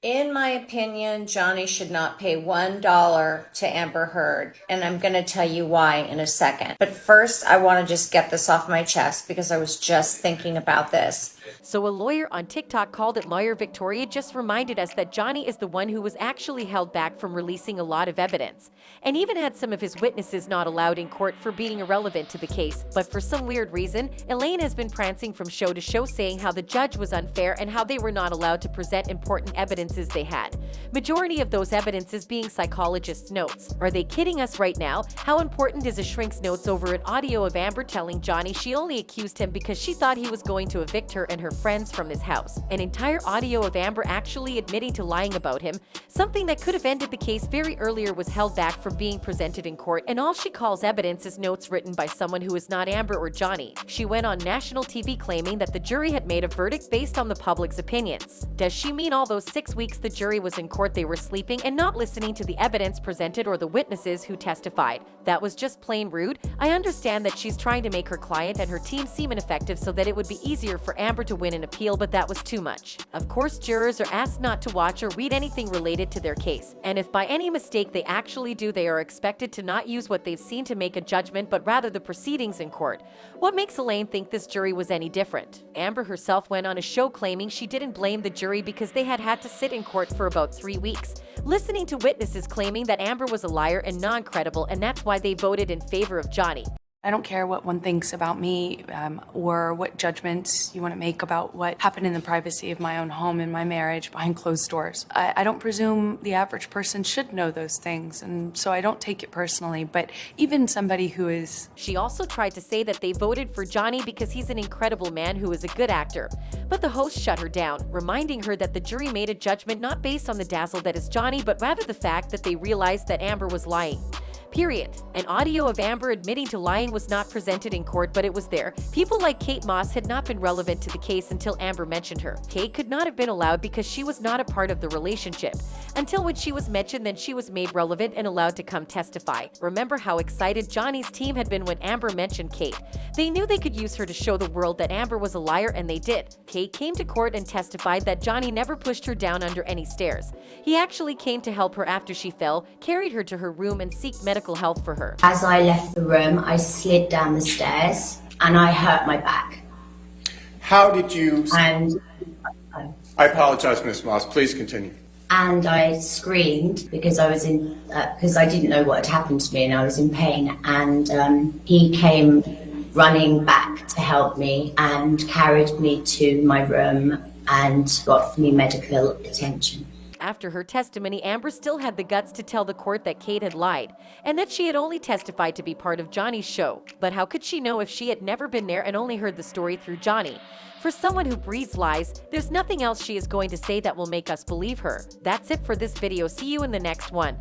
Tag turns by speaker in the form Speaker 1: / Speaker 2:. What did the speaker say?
Speaker 1: In my opinion, Johnny should not pay $1 to Amber Heard, and I'm going to tell you why in a second. But first, I want to just get this off my chest because I was just thinking about this.
Speaker 2: So a lawyer on TikTok called it Lawyer Victoria just reminded us that Johnny is the one who was actually held back from releasing a lot of evidence, and even had some of his witnesses not allowed in court for being irrelevant to the case. But for some weird reason, Elaine has been prancing from show to show saying how the judge was unfair and how they were not allowed to present important evidences they had. Majority of those evidences being psychologists' notes. Are they kidding us right now? How important is a shrink's notes over an audio of Amber telling Johnny she only accused him because she thought he was going to evict her and her friends from his house? An entire audio of Amber actually admitting to lying about him, something that could have ended the case very earlier, was held back from being presented in court, and all she calls evidence is notes written by someone who is not Amber or Johnny. She went on national TV claiming that the jury had made a verdict based on the public's opinions. Does she mean all those 6 weeks the jury was in court they were sleeping and not listening to the evidence presented or the witnesses who testified? That was just plain rude. I understand that she's trying to make her client and her team seem ineffective so that it would be easier for Amber to win an appeal, but that was too much. Of course, jurors are asked not to watch or read anything related to their case, and if by any mistake they actually do, they are expected to not use what they've seen to make a judgment, but rather the proceedings in court. What makes Elaine think this jury was any different? Amber herself went on a show claiming she didn't blame the jury because they had to sit in court for about 3 weeks, listening to witnesses claiming that Amber was a liar and non-credible, and that's why they voted in favor of Johnny.
Speaker 3: I don't care what one thinks about me or what judgments you want to make about what happened in the privacy of my own home and my marriage behind closed doors. I don't presume the average person should know those things, and so I don't take it personally, but even somebody who is...
Speaker 2: She also tried to say that they voted for Johnny because he's an incredible man who is a good actor. But the host shut her down, reminding her that the jury made a judgment not based on the dazzle that is Johnny, but rather the fact that they realized that Amber was lying. Period. An audio of Amber admitting to lying was not presented in court, but it was there. People like Kate Moss had not been relevant to the case until Amber mentioned her. Kate could not have been allowed because she was not a part of the relationship. Until when she was mentioned, then she was made relevant and allowed to come testify. Remember how excited Johnny's team had been when Amber mentioned Kate. They knew they could use her to show the world that Amber was a liar, and they did. Kate came to court and testified that Johnny never pushed her down under any stairs. He actually came to help her after she fell, carried her to her room, and sought medical help for her.
Speaker 4: As I left the room, I slid down the stairs and I hurt my back.
Speaker 5: How did you...
Speaker 4: And
Speaker 5: I apologize, Ms. Moss. Please continue.
Speaker 4: and I screamed because I was in because I didn't know what had happened to me and I was in pain, and he came running back to help me and carried me to my room and got me medical attention.
Speaker 2: After her testimony, Amber still had the guts to tell the court that Kate had lied and that she had only testified to be part of Johnny's show. But how could she know if she had never been there and only heard the story through Johnny? For someone who breathes lies, there's nothing else she is going to say that will make us believe her. That's it for this video. See you in the next one.